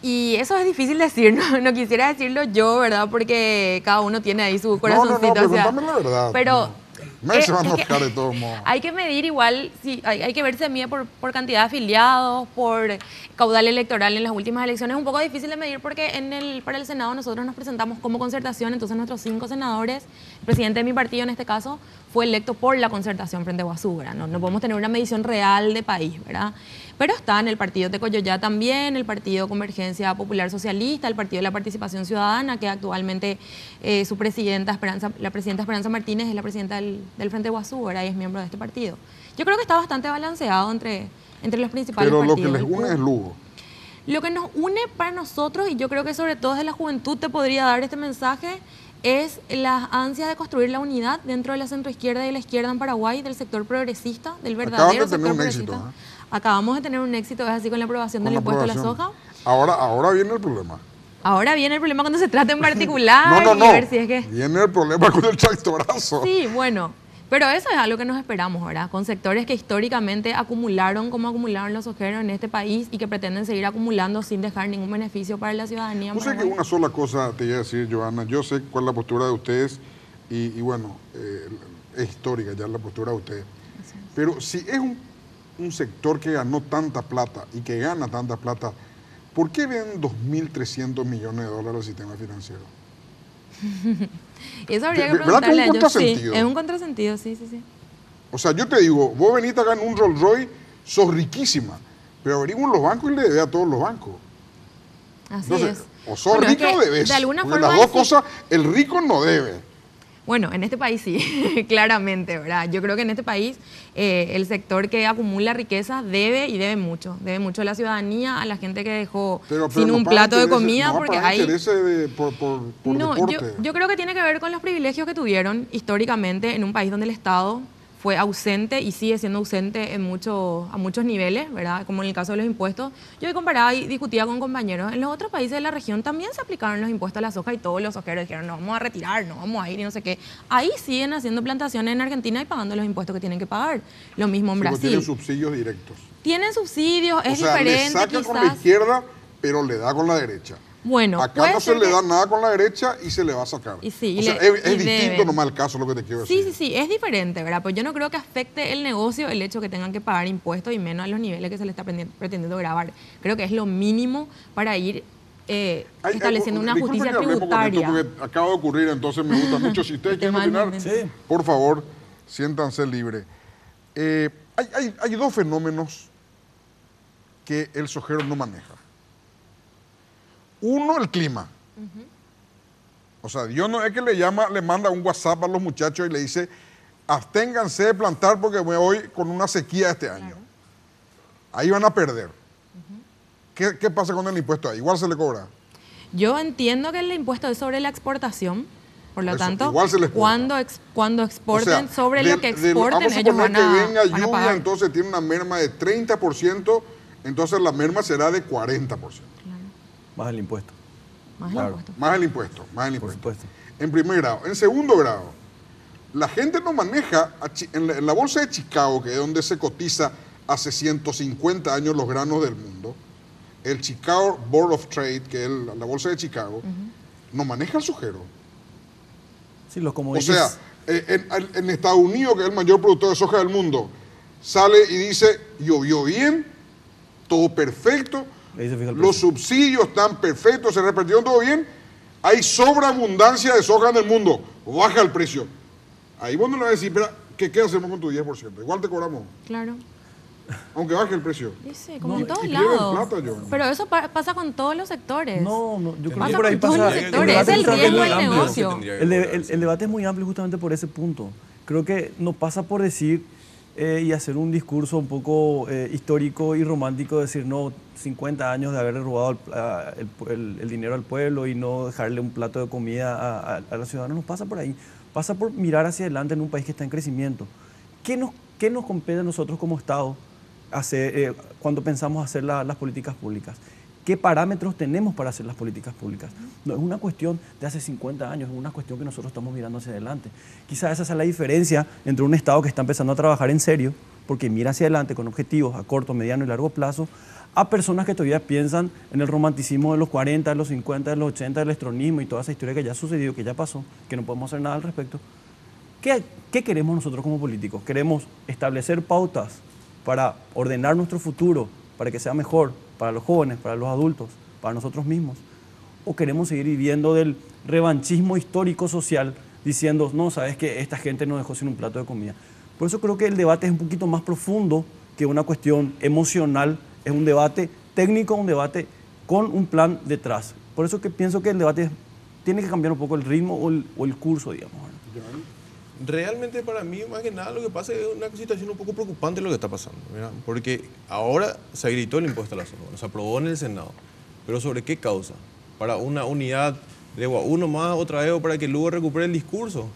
Y eso es difícil decir, no quisiera decirlo yo, ¿verdad? Porque cada uno tiene ahí su corazoncito. Pero contame la verdad. Pero nadie se va a enojar de todos modos. hay que medir igual, sí, hay que ver si se mide por cantidad de afiliados, por caudal electoral en las últimas elecciones. Es un poco difícil de medir porque para el Senado nosotros nos presentamos como concertación, entonces nuestros 5 senadores, el presidente de mi partido en este caso, fue electo por la concertación Frente Guazú, ¿verdad? No podemos tener una medición real de país, ¿verdad? Pero está en el partido Tecoyoyá también, el partido Convergencia Popular Socialista, el partido de la Participación Ciudadana, que actualmente su presidenta, la presidenta Esperanza Martínez, es la presidenta del Frente Guazú, ¿verdad? Y es miembro de este partido. Yo creo que está bastante balanceado entre los principales partidos. Pero lo que les une es Lugo. Lo que nos une para nosotros, y yo creo que sobre todo desde la juventud te podría dar este mensaje, es las ansias de construir la unidad dentro de la centroizquierda y la izquierda en Paraguay, del sector progresista, del verdadero sector progresista. Acabamos de tener un éxito, es así, con la aprobación del impuesto a la soja. Ahora viene el problema. Ahora viene el problema cuando se trata en particular. No. Y ver si es que... Viene el problema con el tractorazo. Sí, bueno. Pero eso es algo que nos esperamos, ¿verdad? Con sectores que históricamente acumularon como acumularon los sojeros en este país y que pretenden seguir acumulando sin dejar ningún beneficio para la ciudadanía. Yo sé que una sola cosa te iba a decir, Johanna. Yo sé cuál es la postura de ustedes y bueno, es histórica ya la postura de ustedes. Pero si es un sector que ganó tanta plata y que gana tanta plata, ¿por qué ven 2.300 millones de dólares al sistema financiero? Eso habría que preguntarle a ellos. Sí, es un contrasentido, sí. O sea, yo te digo, vos venís acá en un Rolls Royce, sos riquísima, pero venimos los bancos y le debes a todos los bancos. Así Entonces, es. O sos rico o debes. De alguna porque forma las dos cosas, el rico no debe. Bueno, en este país sí, claramente, ¿verdad? Yo creo que en este país el sector que acumula riqueza debe y debe mucho a la ciudadanía, a la gente que dejó sin un plato de comida, porque hay... Yo creo que tiene que ver con los privilegios que tuvieron históricamente en un país donde el Estado fue ausente y sigue siendo ausente a muchos niveles, ¿verdad? Como en el caso de los impuestos. Yo comparaba y discutía con compañeros. En los otros países de la región también se aplicaron los impuestos a la soja y todos los sojeros dijeron, no, vamos a retirar, no vamos a ir y no sé qué. Ahí siguen haciendo plantaciones en Argentina y pagando los impuestos que tienen que pagar. Lo mismo en Brasil. Tienen subsidios directos. Tienen subsidios, es diferente. Le saca quizás con la izquierda, pero le da con la derecha. Bueno, acá no se le da nada con la derecha y se le va a sacar. Y sí, es distinto nomás el caso, lo que te quiero decir. Sí, es diferente, ¿verdad? Pues yo no creo que afecte el negocio el hecho que tengan que pagar impuestos y menos a los niveles que se le está pretendiendo grabar. Creo que es lo mínimo para ir estableciendo una disculpen justicia que hablemos con esto tributaria. porque acaba de ocurrir, entonces me gusta mucho. Si ustedes quieren opinar, Sí. por favor, siéntanse libres. Hay dos fenómenos que el sojero no maneja. Uno, el clima. O sea, Dios no es que le manda un WhatsApp a los muchachos y le dice, absténganse de plantar porque me voy con una sequía este año. Ahí van a perder. ¿Qué pasa con el impuesto ahí? Igual se le cobra. Yo entiendo que el impuesto es sobre la exportación, por lo Eso, tanto, igual se les exporta. cuando exporten, sobre lo que exporten, vamos a ellos suponer van a, que venga van a lluvia, pagar. entonces tiene una merma de 30%, entonces la merma será de 40%. Más el impuesto. Más Claro. el impuesto. Más el impuesto, Por supuesto. En primer grado. En segundo grado, la gente no maneja, en la bolsa de Chicago, que es donde se cotiza hace 150 años los granos del mundo, el Chicago Board of Trade, que es la bolsa de Chicago, no maneja el sojero. Sí, los O commodities. sea, en Estados Unidos, que es el mayor productor de soja del mundo, sale y dice, llovió bien, todo perfecto, ahí se fija el los precio. subsidios están perfectos, se repartieron todo bien, hay sobreabundancia de soja en el mundo, baja el precio. Ahí vos no le vas a decir, pero ¿qué hacemos con tu 10%? Igual te cobramos, Claro. aunque baje el precio. Y sí, como No, en todos y pierden lados. plata, yo. Pero eso pasa con todos los sectores. No, yo creo Pasa que por ahí con todos pasa. los sectores, debate es el justamente riesgo muy del amplio. negocio. El debate es muy amplio justamente por ese punto. Creo que no pasa por decir y hacer un discurso un poco histórico y romántico, decir, no, 50 años de haberle robado el dinero al pueblo y no dejarle un plato de comida a los ciudadanos. No pasa por ahí. Pasa por mirar hacia adelante en un país que está en crecimiento. ¿Qué nos compete a nosotros como Estado hacer, cuando pensamos hacer las políticas públicas? ¿Qué parámetros tenemos para hacer las políticas públicas? No es una cuestión de hace 50 años, es una cuestión que nosotros estamos mirando hacia adelante. Quizás esa sea la diferencia entre un Estado que está empezando a trabajar en serio, porque mira hacia adelante con objetivos a corto, mediano y largo plazo, a personas que todavía piensan en el romanticismo de los 40, de los 50, de los 80, del estronismo y toda esa historia que ya ha sucedido, que ya pasó, que no podemos hacer nada al respecto. ¿Qué queremos nosotros como políticos? ¿Queremos establecer pautas para ordenar nuestro futuro, para que sea mejor para los jóvenes, para los adultos, para nosotros mismos? ¿O queremos seguir viviendo del revanchismo histórico social diciendo, no, sabes que esta gente nos dejó sin un plato de comida? Por eso creo que el debate es un poquito más profundo que una cuestión emocional, es un debate técnico, un debate con un plan detrás. Por eso que pienso que el debate tiene que cambiar un poco el ritmo o el curso, digamos. Realmente para mí, más que nada, lo que pasa es una situación un poco preocupante lo que está pasando, ¿verdad? Porque ahora se gritó el impuesto a la soja, se aprobó en el Senado, pero ¿sobre qué causa? ¿Para una unidad de uno más otra vez o para que luego recupere el discurso?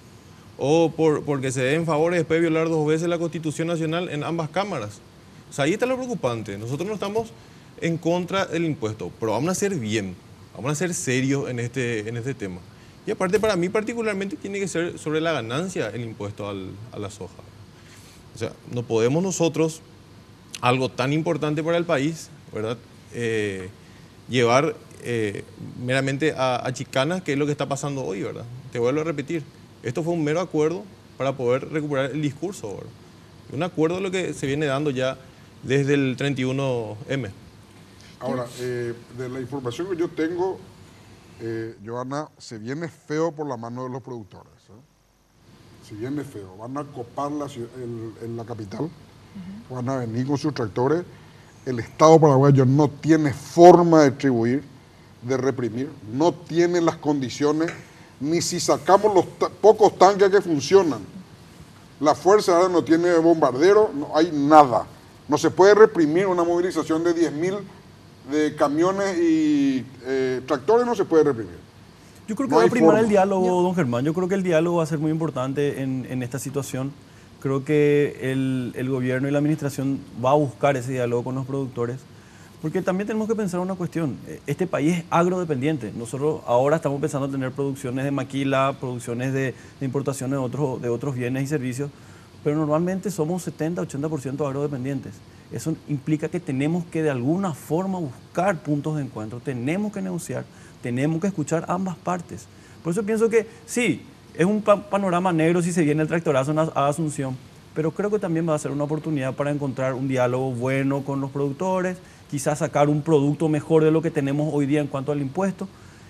¿O porque se den favores y después violar 2 veces la Constitución Nacional en ambas cámaras? O sea, ahí está lo preocupante. Nosotros no estamos en contra del impuesto, pero vamos a hacer bien, vamos a ser serios en este tema. Y aparte, para mí particularmente, tiene que ser sobre la ganancia el impuesto a la soja. O sea, no podemos nosotros, algo tan importante para el país, ¿verdad? Llevar meramente a chicanas, que es lo que está pasando hoy, ¿verdad? Te vuelvo a repetir, esto fue un mero acuerdo para poder recuperar el discurso, ¿verdad? Un acuerdo de lo que se viene dando ya desde el 31M. Ahora, de la información que yo tengo, Johanna, se viene feo por la mano de los productores. Se viene feo. Van a copar en la capital, van a venir con sus tractores. El Estado paraguayo no tiene forma de distribuir, de reprimir, no tiene las condiciones, ni si sacamos los pocos tanques que funcionan. La fuerza ahora no tiene bombardero, no hay nada. No se puede reprimir una movilización de 10.000 de camiones y tractores, no se puede reprimir. Yo creo que No va a hay primar forma. el diálogo, don Germán. Yo creo que el diálogo va a ser muy importante en esta situación. Creo que el gobierno y la administración va a buscar ese diálogo con los productores, porque también tenemos que pensar una cuestión. Este país es agrodependiente. Nosotros ahora estamos pensando en tener producciones de maquila, producciones de importación de otros bienes y servicios, pero normalmente somos 70-80% agrodependientes. Eso implica que tenemos que de alguna forma buscar puntos de encuentro, tenemos que negociar, tenemos que escuchar ambas partes. Por eso pienso que sí, es un panorama negro si se viene el tractorazo a Asunción, pero creo que también va a ser una oportunidad para encontrar un diálogo bueno con los productores quizás sacar un producto mejor de lo que tenemos hoy día en cuanto al impuesto.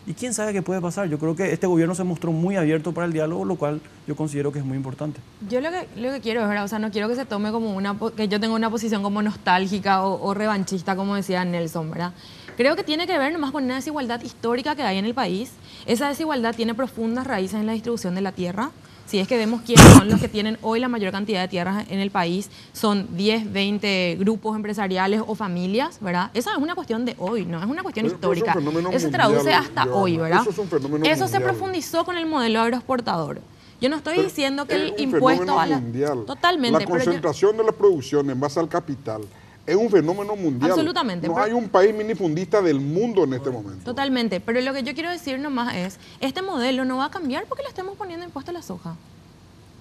Y quién sabe qué puede pasar. Yo creo que este gobierno se mostró muy abierto para el diálogo, lo cual yo considero que es muy importante. Yo lo que quiero es, ¿verdad? O sea, no quiero que se tome como que yo tenga una posición como nostálgica o revanchista, como decía Nelson, ¿verdad? Creo que tiene que ver nomás con una desigualdad histórica que hay en el país. Esa desigualdad tiene profundas raíces en la distribución de la tierra. Si es que vemos quiénes son los que tienen hoy la mayor cantidad de tierras en el país, son 10, 20 grupos empresariales o familias, ¿verdad? Esa es una cuestión de hoy, no es una cuestión histórica. Eso se traduce hasta hoy, ¿verdad? Eso se profundizó con el modelo agroexportador. Yo no estoy diciendo que el impuesto a la... Totalmente. La concentración de la producción en base al capital es un fenómeno mundial. Absolutamente. No hay un país minifundista del mundo en este momento. Totalmente. Pero lo que yo quiero decir nomás es, este modelo no va a cambiar porque le estemos poniendo impuesto a la soja.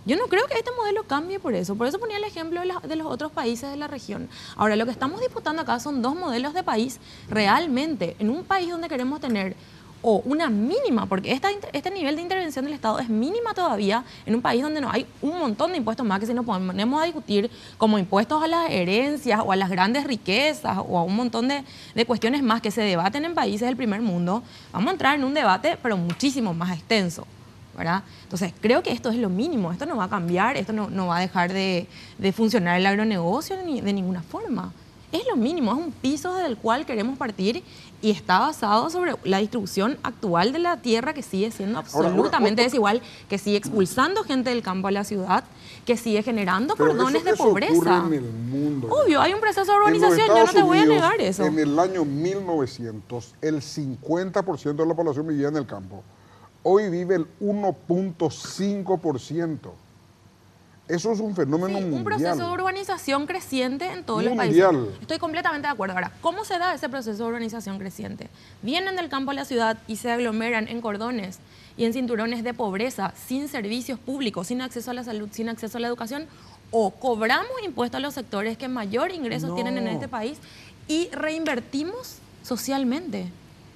Yo no creo que este modelo cambie por eso. Por eso ponía el ejemplo de los otros países de la región. Ahora, lo que estamos disputando acá son dos modelos de país realmente. En un país donde queremos tener o una mínima, porque este nivel de intervención del Estado es mínima todavía, en un país donde no hay un montón de impuestos más que si nos ponemos a discutir como impuestos a las herencias o a las grandes riquezas o a un montón de cuestiones más que se debaten en países del primer mundo, vamos a entrar en un debate pero muchísimo más extenso, ¿verdad? Entonces creo que esto es lo mínimo, esto no va a cambiar, esto no va a dejar de funcionar el agronegocio de ninguna forma. Es lo mínimo, es un piso desde el cual queremos partir y está basado sobre la distribución actual de la tierra que sigue siendo absolutamente desigual, que sigue expulsando gente del campo a la ciudad, que sigue generando cordones de pobreza. En el mundo. Obvio, hay un proceso de urbanización, yo no te voy a negar eso. En el año 1900, el 50% de la población vivía en el campo. Hoy vive el 1.5%. Eso es un fenómeno mundial. Un proceso de urbanización creciente en todos los mundial. países. Estoy completamente de acuerdo. Ahora, ¿cómo se da ese proceso de urbanización creciente? Vienen del campo a la ciudad y se aglomeran en cordones y en cinturones de pobreza, sin servicios públicos, sin acceso a la salud, sin acceso a la educación, o cobramos impuestos a los sectores que mayor ingresos tienen en este país y reinvertimos socialmente.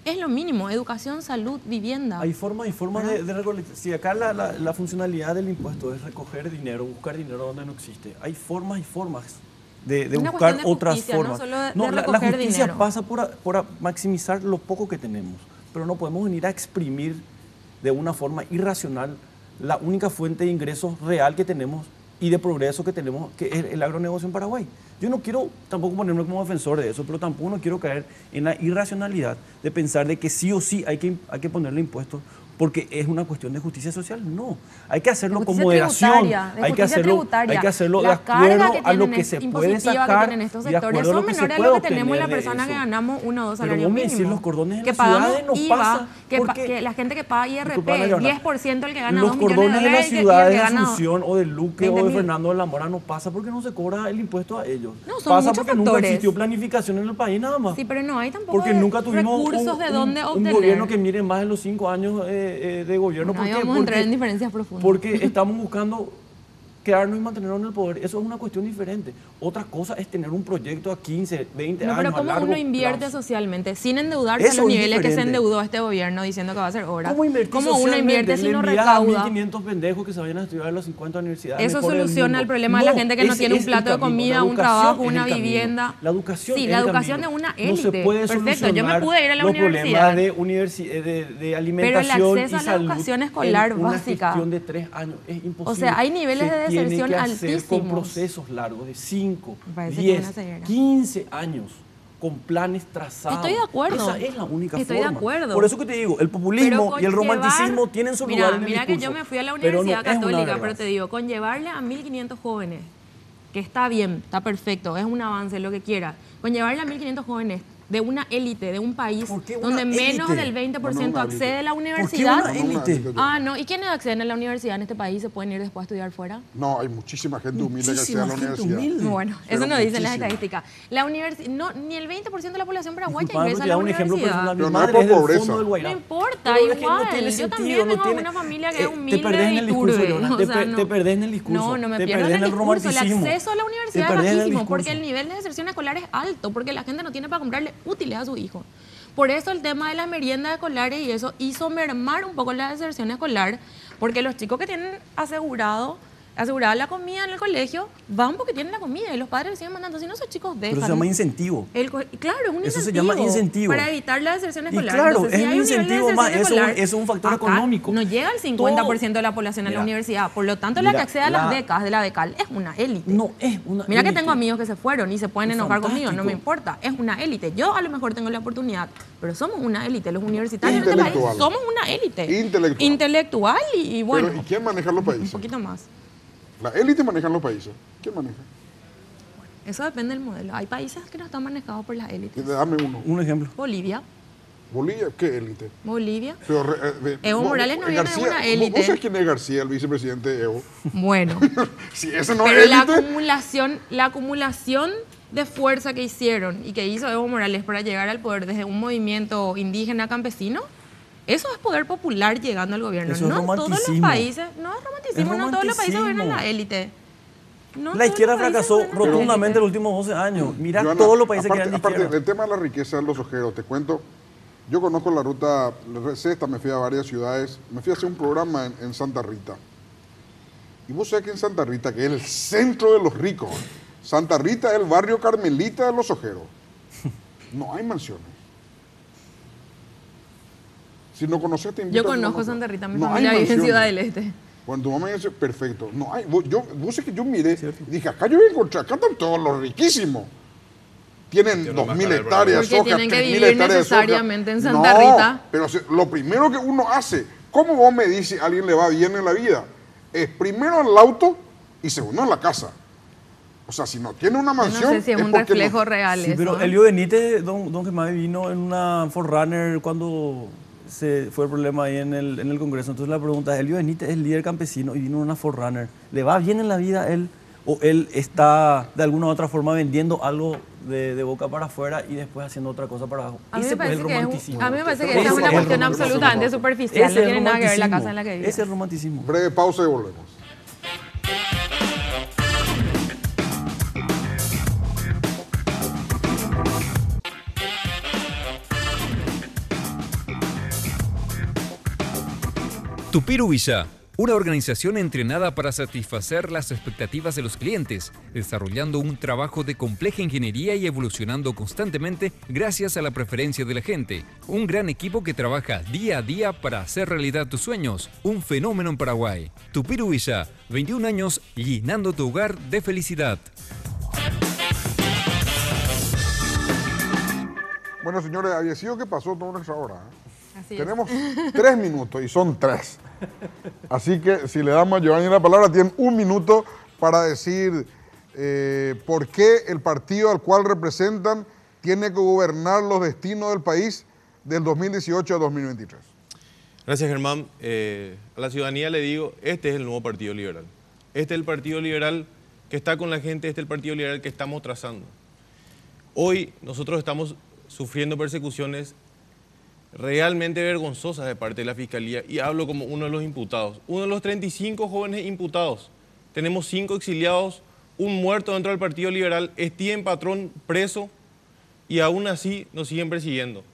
Es lo mínimo, educación, salud, vivienda. Hay formas y formas de recolectar. Si acá la funcionalidad del impuesto es recoger dinero, buscar dinero donde no existe, hay formas y formas de buscar otras formas. La justicia pasa por maximizar lo poco que tenemos, pero no podemos venir a exprimir de una forma irracional la única fuente de ingresos real que tenemos y de progreso que tenemos, que es el agronegocio en Paraguay. Yo no quiero tampoco ponerme como defensor de eso, pero tampoco no quiero caer en la irracionalidad de pensar de que sí o sí hay que ponerle impuestos porque es una cuestión de justicia social. No, hay que hacerlo con moderación, hay que hacerlo de acuerdo a lo que se puede sacar que estos y de sectores acuerdo a son lo que se menores a puede lo que tenemos la obtener de persona eso. que ganamos 1 o 2 Pero salarios vos me decís, mínimos. los cordones en Que las ciudades pagamos no IVA, pasa, que la gente que paga IRP, Disculpa, Mariana, 10% el que gana los 2 millones de cordones de las dólares y el ciudades que de gana Asunción o de Luque o de 20.000. Fernando de la Mora no pasa porque no se cobra el impuesto a ellos. No, son pasa muchos porque nunca factores. existió planificación en el país nada más. Sí, pero no hay tampoco Porque nunca tuvimos recursos de dónde un obtener. gobierno que mire más de los 5 años de gobierno. No, ahí vamos a entrar en diferencias profundas. Porque estamos buscando quedarnos y mantenernos en el poder. Eso es una cuestión diferente. Otra cosa es tener un proyecto a 15, 20 años. Pero ¿cómo uno invierte socialmente sin endeudarse a los niveles que se endeudó este gobierno diciendo que va a hacer obra? ¿Cómo uno invierte si no recauda? 1.500 pendejos que se vayan a estudiar a las 50 universidades. Eso soluciona el problema de la gente que no tiene un plato de comida, un trabajo, una vivienda. La educación sí, es la el educación camino. de una élite. No se puede perfecto, yo me pude ir a la los universidad. problemas de alimentación pero el acceso y a la salud educación escolar en una básica. gestión de 3 años es imposible. O sea, hay niveles de deserción altísimos. Con procesos largos de 5, Parece 10, 15 años, con planes trazados. Estoy de acuerdo. Esa es la única Estoy forma. de acuerdo. Por eso que te digo, el populismo y el romanticismo tienen su lugar en el Mira discurso. que yo me fui a la pero Universidad no es una Católica, verdad. pero te digo, con llevarle a 1.500 jóvenes, que está bien, está perfecto, es un avance, lo que quiera, con llevarle a 1.500 jóvenes de una élite, de un país ¿Por qué una donde menos élite? del 20% No, una accede a la ¿Por qué universidad. una élite? Ah, no. ¿Y quiénes acceden a la universidad en este país se pueden ir después a estudiar fuera? No, hay muchísima gente humilde que accede a la Muchísima gente universidad. humilde. Bueno, Pero eso no dicen las muchísima. estadísticas. La no, ni el 20% de la población paraguaya Disculpa, ingresa a te la da un ejemplo universidad. personal. Mi Pero no es madre por es del pobreza. fondo del Guairá. No importa, Pero es que igual. no tiene Yo sentido, también no vengo de tiene- una familia que es te humilde perdés en y el discurso, turbe. Leona, te perdés en el discurso. No me te pierdo perdés en el discurso. El romanticismo. acceso a la universidad Te es perdés en el bajísimo porque discurso. el nivel de deserción escolar es alto, porque la gente no tiene para comprarle útiles a sus hijos. Por eso el tema de las meriendas escolares y eso hizo mermar un poco la deserción escolar, porque los chicos que tienen asegurado asegurar la comida en el colegio, van porque tienen la comida y los padres les siguen mandando. Si no, esos chicos dejan. Pero se llama incentivo. Claro, es un incentivo. Eso se llama incentivo. Para evitar la deserción Y escolar. claro, Entonces, si es un hay nivel de incentivo más, deserción escolar, eso es un factor acá económico. no llega al 50% de la población a la Mira, universidad. Por lo tanto, la mira, que accede a las becas de la becal es una élite. No es una Mira que élite. tengo amigos que se fueron y se pueden Es enojar conmigo, no fantástico. me importa. Es una élite. Yo a lo mejor tengo la oportunidad, pero somos una élite. Los universitarios en este país Intelectual. somos una élite. Intelectual. Intelectual y bueno, Pero, ¿y quién maneja los un países? poquito más. La élite maneja los países. ¿Quién maneja? Eso depende del modelo. Hay países que no están manejados por las élites. Dame uno. Un ejemplo. Bolivia. Bolivia, ¿qué élite? Bolivia. Pero, Evo Morales no viene de una élite. ¿Vos sabés quién es García, el vicepresidente de Evo? Bueno. Si ese no Pero es la élite. acumulación de fuerza que hicieron y que hizo Evo Morales para llegar al poder desde un movimiento indígena campesino, eso es poder popular llegando al gobierno. Eso es No todos los romanticismo. países, no es romanticismo, Es no todos los países romanticismo. gobiernan la élite. No La todos izquierda los países fracasó gobiernan la rotundamente élite. los últimos 12 años. Mira Joana, todos los países que aparte, eran de aparte izquierda. del tema de la riqueza de los ojeros, te cuento, yo conozco la ruta Cesta, me fui a varias ciudades, me fui a hacer un programa en Santa Rita. Y vos sabés que en Santa Rita, que es el centro de los ricos, Santa Rita es el barrio Carmelita de los ojeros. No hay mansiones. Si no conoces, te invito Yo a que conozco conozcas. Santa Rita, mi No hay familia vive en mansiones. Ciudad del Este. Cuando tu mamá me dice, perfecto. No hay, vos sabés que yo miré y dije, acá yo voy a encontrar, acá están todos los riquísimos. Tienen Yo no 2.000 me hectáreas de Porque soja, tienen que 3.000 vivir hectáreas de soja. necesariamente en Santa No, Rita. pero lo primero que uno hace, ¿cómo vos me dices a alguien le va bien en la vida? Es primero el auto y segundo en la casa. O sea, si no tiene una Yo no mansión, sé si es un porque reflejo no. real Sí, eso. pero ¿eh? Elio Benítez, don Gemay, vino en una Forerunner cuando se fue el problema ahí en el Congreso. Entonces la pregunta es, Elio Benítez es líder campesino y vino en una Forerunner. ¿Le va bien en la vida él? ¿O él está de alguna u otra forma vendiendo algo de boca para afuera y después haciendo otra cosa para abajo? A mí Ese me pues es parece el que romanticismo. a mí me parece que Ese esa es una el cuestión romanticismo. absolutamente superficial. Ese No es tiene nada que ver la romanticismo. casa en la que vive. Ese es el romanticismo. Breve pausa y volvemos. Tupiru Villa, una organización entrenada para satisfacer las expectativas de los clientes, desarrollando un trabajo de compleja ingeniería y evolucionando constantemente gracias a la preferencia de la gente. Un gran equipo que trabaja día a día para hacer realidad tus sueños. Un fenómeno en Paraguay. Tupiru Villa, 21 años llenando tu hogar de felicidad. Bueno, señores, había sido que pasó toda nuestra hora. Así es. Tenemos 3 minutos y son 3. Así que si le damos a Giovanni la palabra, tienen 1 minuto para decir por qué el partido al cual representan tiene que gobernar los destinos del país del 2018 a 2023. Gracias, Germán. A la ciudadanía le digo, este es el nuevo Partido Liberal. Este es el Partido Liberal que está con la gente, este es el Partido Liberal que estamos trazando. Hoy nosotros estamos sufriendo persecuciones realmente vergonzosas de parte de la Fiscalía y hablo como uno de los imputados. Uno de los 35 jóvenes imputados. Tenemos 5 exiliados, un muerto dentro del Partido Liberal, Steven Patrón preso y aún así nos siguen persiguiendo.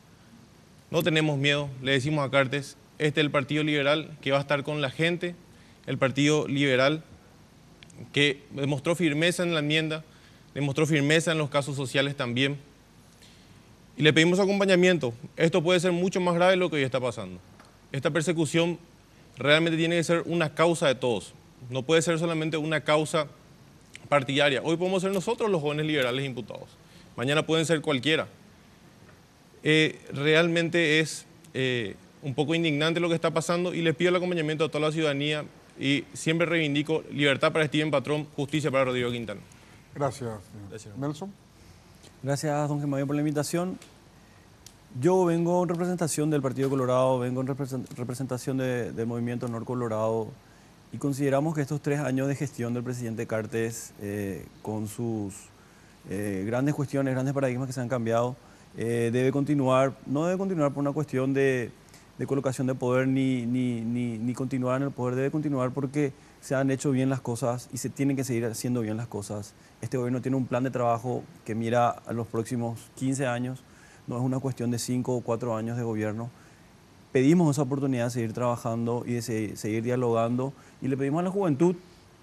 No tenemos miedo, le decimos a Cartes, este es el Partido Liberal que va a estar con la gente, el Partido Liberal que demostró firmeza en la enmienda, demostró firmeza en los casos sociales también. Y le pedimos acompañamiento. Esto puede ser mucho más grave de lo que hoy está pasando. Esta persecución realmente tiene que ser una causa de todos. No puede ser solamente una causa partidaria. Hoy podemos ser nosotros los jóvenes liberales imputados. Mañana pueden ser cualquiera. Realmente es un poco indignante lo que está pasando y les pido el acompañamiento a toda la ciudadanía y siempre reivindico libertad para Steven Patrón, justicia para Rodrigo Quintana. Gracias. Gracias. Nelson. Gracias, don Gemayo, por la invitación. Yo vengo en representación del Partido Colorado, vengo en representación del Movimiento Honor Colorado y consideramos que estos 3 años de gestión del presidente Cartes, con sus grandes cuestiones, grandes paradigmas que se han cambiado, debe continuar, no debe continuar por una cuestión de colocación de poder ni continuar en el poder, debe continuar porque se han hecho bien las cosas y se tienen que seguir haciendo bien las cosas. Este gobierno tiene un plan de trabajo que mira a los próximos 15 años, no es una cuestión de 5 o 4 años de gobierno. Pedimos esa oportunidad de seguir trabajando y de seguir dialogando y le pedimos a la juventud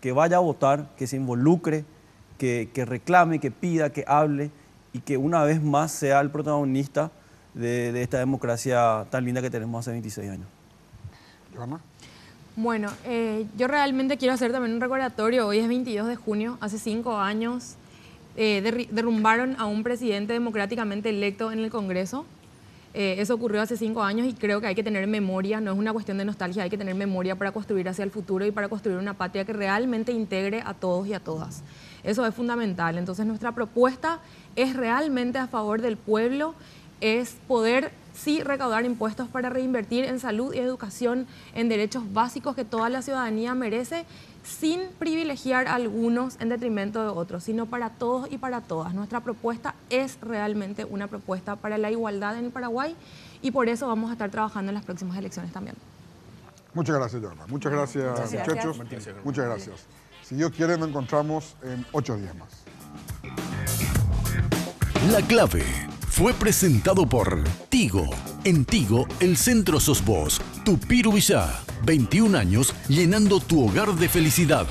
que vaya a votar, que se involucre, que reclame, que pida, que hable y que una vez más sea el protagonista de esta democracia tan linda que tenemos hace 26 años. Johanna. Bueno, yo realmente quiero hacer también un recordatorio. Hoy es 22 de junio, hace 5 años derrumbaron a un presidente democráticamente electo en el Congreso. Eso ocurrió hace 5 años y creo que hay que tener memoria, no es una cuestión de nostalgia, hay que tener memoria para construir hacia el futuro y para construir una patria que realmente integre a todos y a todas. Eso es fundamental. Entonces nuestra propuesta es realmente a favor del pueblo, es poder sí recaudar impuestos para reinvertir en salud y educación, en derechos básicos que toda la ciudadanía merece, sin privilegiar a algunos en detrimento de otros, sino para todos y para todas. Nuestra propuesta es realmente una propuesta para la igualdad en el Paraguay y por eso vamos a estar trabajando en las próximas elecciones también. Muchas gracias, Johanna. Muchas gracias, muchachos. Muchas gracias. Si Dios quiere, nos encontramos en 8 días más. La Clave fue presentado por Tigo. En Tigo, el centro sos vos. Tu Pirubillá. 21 años llenando tu hogar de felicidad.